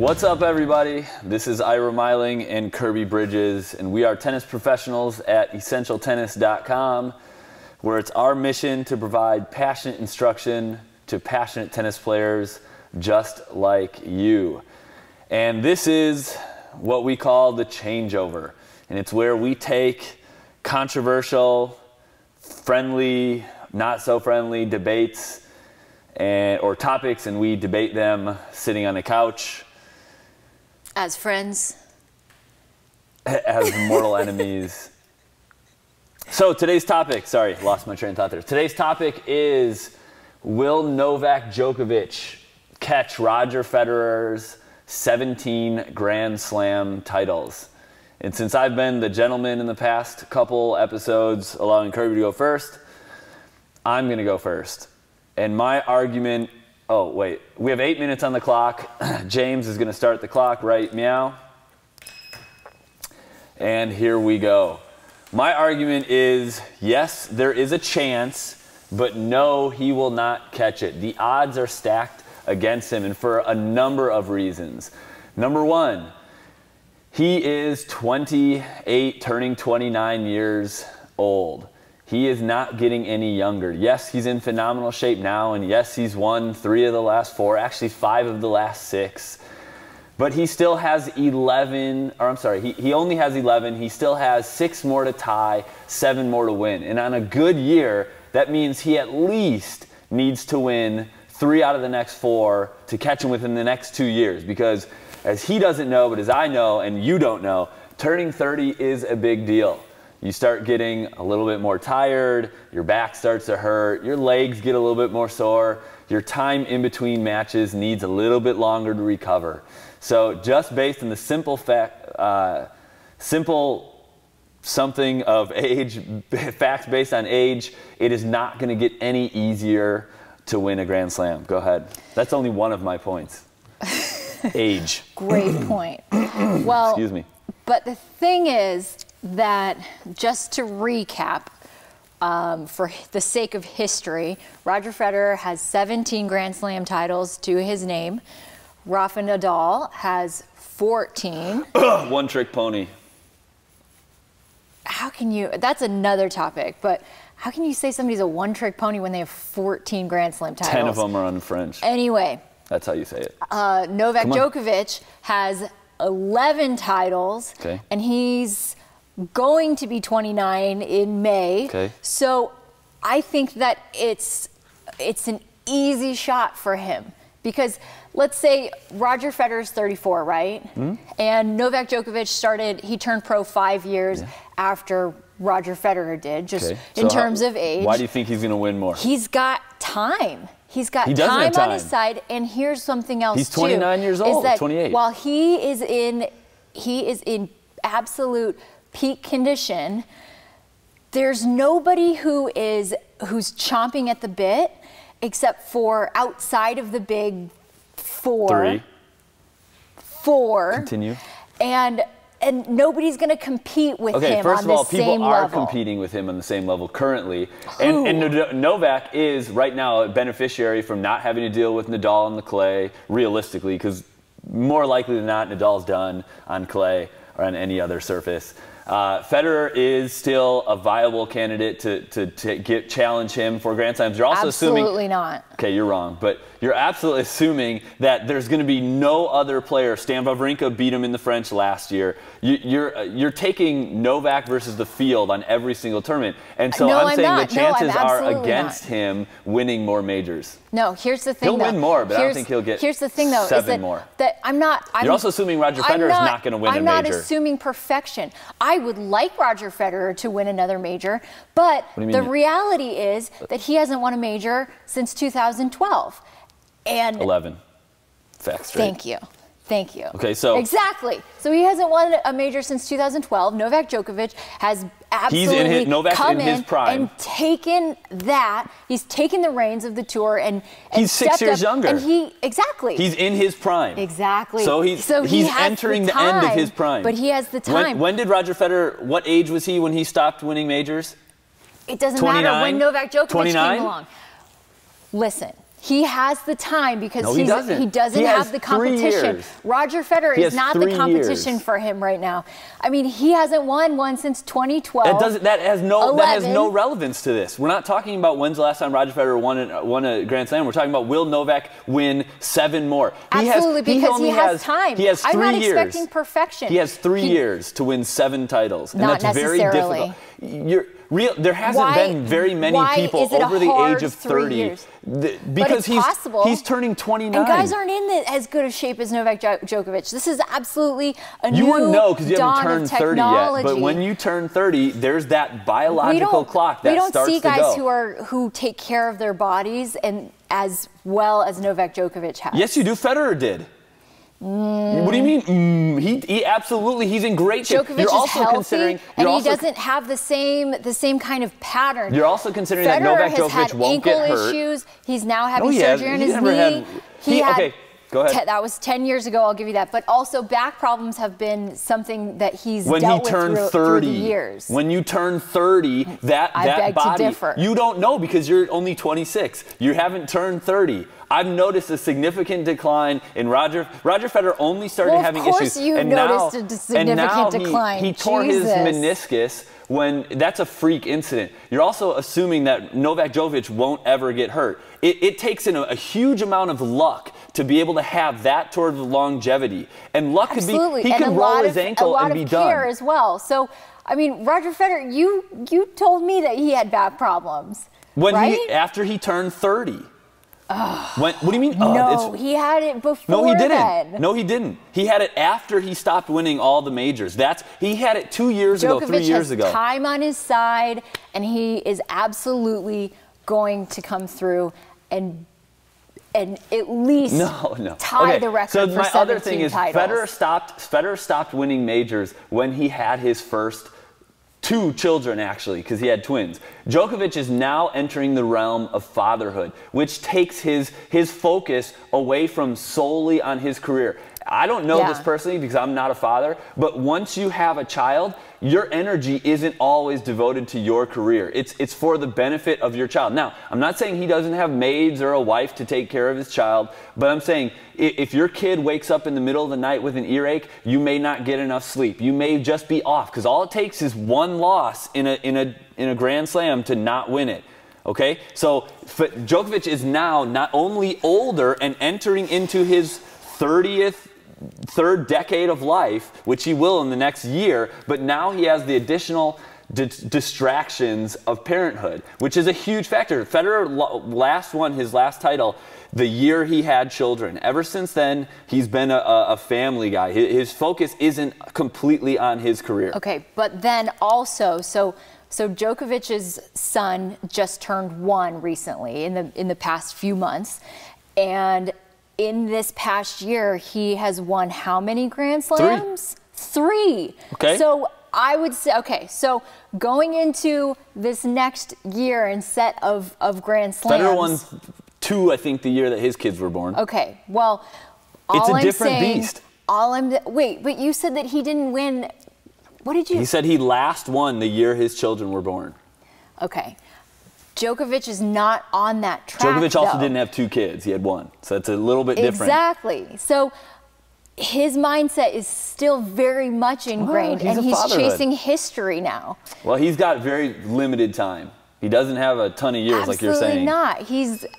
What's up, everybody? This is Ira Miling and Kirby Bridges, and we are tennis professionals at essentialtennis.com, where it's our mission to provide passionate instruction to passionate tennis players just like you. And this is what we call the changeover, and it's where we take controversial, friendly, not so friendly debates or topics, and we debate them sitting on a couch. As friends. As mortal enemies. So today's topic, sorry, lost my train of thought there. Today's topic is, will Novak Djokovic catch Roger Federer's 17 Grand Slam titles? And since I've been the gentleman in the past couple episodes, allowing Kirby to go first, I'm going to go first. And my argument, oh, wait, we have 8 minutes on the clock. James is going to start the clock, right? Meow. And here we go. My argument is, yes, there is a chance, but no, he will not catch it. The odds are stacked against him, and for a number of reasons. Number one, he is 28, turning 29 years old. He is not getting any younger. Yes, he's in phenomenal shape now, and yes, he's won 3 of the last 4, actually 5 of the last 6. But he still has 11, or I'm sorry, he only has 11. He still has 6 more to tie, 7 more to win. And on a good year, that means he at least needs to win 3 out of the next 4 to catch him within the next 2 years. Because as he doesn't know, but as I know and you don't know, turning 30 is a big deal. You start getting a little bit more tired, your back starts to hurt, your legs get a little bit more sore, your time in between matches needs a little bit longer to recover. So just based on the simple something of age, facts based on age, it is not going to get any easier to win a Grand Slam. Go ahead. That's only one of my points. Age. Great point. Well, excuse me. But the thing is that, just to recap, for the sake of history, Roger Federer has 17 Grand Slam titles to his name. Rafa Nadal has 14. One-trick pony. How can you, that's another topic, but how can you say somebody's a one-trick pony when they have 14 Grand Slam titles? 10 of them are unfrenched. Anyway. That's how you say it. Novak Djokovic has 11 titles, okay, and he's going to be 29 in May. Okay. So I think that it's an easy shot for him, because let's say Roger Federer's 34, right? Mm-hmm. And Novak Djokovic he turned pro 5 years after Roger Federer did, just in terms of age. Why do you think he's going to win more? He's got time. He's got time on his side, and here's something else. He's 29 years old, 28. While he is in absolute peak condition, there's nobody who's chomping at the bit except for outside of the big 4. 4. Continue. And nobody's going to compete with him on the same level. Okay, first of all, people are competing with him on the same level currently. And Novak is right now a beneficiary from not having to deal with Nadal on the clay, realistically, because more likely than not, Nadal's done on clay or on any other surface. Federer is still a viable candidate to challenge him for Grand Slams. You're also absolutely not. Okay, you're wrong, but you're absolutely assuming that there's going to be no other player. Stan Wawrinka beat him in the French last year. You're taking Novak versus the field on every single tournament, and so I'm saying the chances are against him winning more majors. No, here's the thing. He'll win more, but I don't think he'll get. Here's the thing, though, 7 more. You're also assuming Roger Federer is not going to win a major. I'm not assuming perfection. I would like Roger Federer to win another major, but the reality is that he hasn't won a major since 2012. And 11. Facts straight. Thank you. Thank you. Okay, so exactly. So he hasn't won a major since 2012. Novak Djokovic has absolutely come in and taken that. He's taken the reins of the tour and he's 6 years younger. And he's in his prime. Exactly. So he's entering the end of his prime. But he has the time. When did Roger Federer? What age was he when he stopped winning majors? It doesn't matter when Novak Djokovic came along. Listen. He has the time because he doesn't. He doesn't have the competition. Roger Federer is not the competition for him right now. I mean, he hasn't won one since 2012. That has no relevance to this. We're not talking about when's the last time Roger Federer won a Grand Slam. We're talking about will Novak win 7 more. Absolutely, because he has time. He has 3 years. I'm not expecting perfection. He has 3 years to win 7 titles, and that's very difficult. There hasn't been very many people over the age of 30 because he's turning 29. And guys aren't in as good a shape as Novak Djokovic. This is absolutely a new You wouldn't know because you haven't turned 30 technology. yet. But when you turn 30, there's that biological clock that starts to go. We don't see guys who take care of their bodies and as well as Novak Djokovic has. Yes, you do. Federer did. What do you mean? He absolutely, he's in great shape. Djokovic is healthy, and he doesn't have the same kind of pattern. You're also considering that Novak Djokovic won't get hurt. Federer has had ankle issues. He's now having surgery on his knee. Okay, go ahead. That was 10 years ago, I'll give you that. But also back problems have been something that he's dealt with through the years. When you turn 30, that body, you don't know because you're only 26. You haven't turned 30. I've noticed a significant decline in Roger Federer only started having issues. Of course you noticed a significant decline. He tore his meniscus when that's a freak incident. You're also assuming that Novak Djokovic won't ever get hurt. It takes in a huge amount of luck to be able to have that sort of longevity. And luck could be, he could roll his ankle and be done. A lot of care as well. So, I mean, Roger Federer, you told me that he had back problems, after he turned 30. What do you mean? No, he had it before. No, he didn't. Then. No, he didn't. He had it after he stopped winning all the majors. He had it 2 years ago, 3 years ago. Djokovic has time on his side, and he is absolutely going to come through and at least tie the record for 17 titles. So my other thing is Federer stopped winning majors when he had his first 2 children, actually, because he had twins. Djokovic is now entering the realm of fatherhood, which takes his focus away from solely on his career. I don't know this personally because I'm not a father, but once you have a child, your energy isn't always devoted to your career. It's for the benefit of your child. Now, I'm not saying he doesn't have maids or a wife to take care of his child, but I'm saying if your kid wakes up in the middle of the night with an earache, you may not get enough sleep. You may just be off because all it takes is one loss in a Grand Slam to not win it. Okay? So Djokovic is now not only older and entering into his third decade of life, which he will in the next year, but now he has the additional distractions of parenthood, which is a huge factor. Federer won his last title the year he had children. Ever since then, he's been a family guy. His focus isn't completely on his career. Okay, but then also, so Djokovic's son just turned 1 recently in the past few months, and in this past year, he has won how many Grand Slams? 3. Okay. So I would say, so going into this next year and set of Grand Slams. Federer won 2, I think, the year that his kids were born. Okay, well, it's a different beast. Wait, but you said that he didn't win. What did you? He said he last won the year his children were born. Okay. Djokovic is not on that track. Djokovic also didn't have 2 kids. He had 1. So it's a little bit different. Exactly. So his mindset is still very much ingrained, and he's chasing history now. Well, he's got very limited time. He doesn't have a ton of years like you're saying. Absolutely not.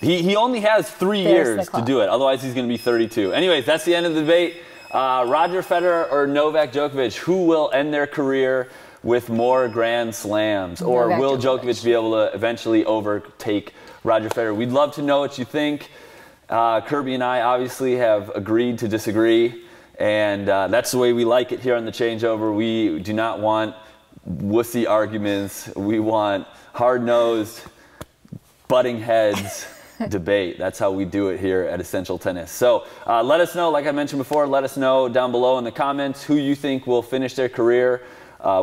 He only has 3 years to do it. Otherwise, he's going to be 32. Anyways, that's the end of the debate. Roger Federer or Novak Djokovic, who will end their career with more Grand Slams? Or will Djokovic be able to eventually overtake Roger Federer? We'd love to know what you think. Kirby and I obviously have agreed to disagree, and that's the way we like it here on The Changeover. We do not want wussy arguments. We want hard-nosed, butting heads debate. That's how we do it here at Essential Tennis. So let us know, like I mentioned before, let us know down below in the comments who you think will finish their career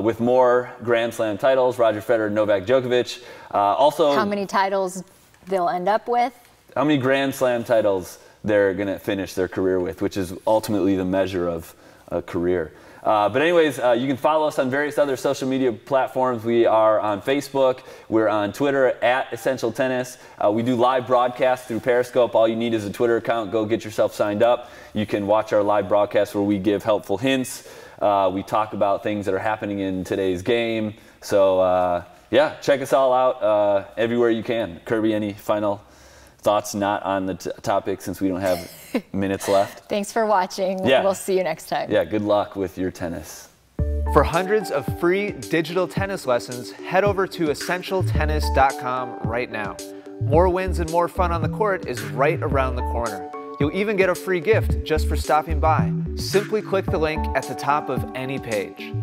with more Grand Slam titles, Roger Federer, Novak Djokovic. Also, how many titles they'll end up with. How many Grand Slam titles they're going to finish their career with, which is ultimately the measure of a career. But anyways, you can follow us on various other social media platforms. We are on Facebook. We're on Twitter at Essential Tennis. We do live broadcasts through Periscope. All you need is a Twitter account. Go get yourself signed up. You can watch our live broadcasts where we give helpful hints. We talk about things that are happening in today's game. So, yeah, check us all out everywhere you can. Kirby, any final thoughts not on the topic since we don't have minutes left? Thanks for watching. Yeah. We'll see you next time. Yeah, good luck with your tennis. For hundreds of free digital tennis lessons, head over to essentialtennis.com right now. More wins and more fun on the court is right around the corner. You'll even get a free gift just for stopping by. Simply click the link at the top of any page.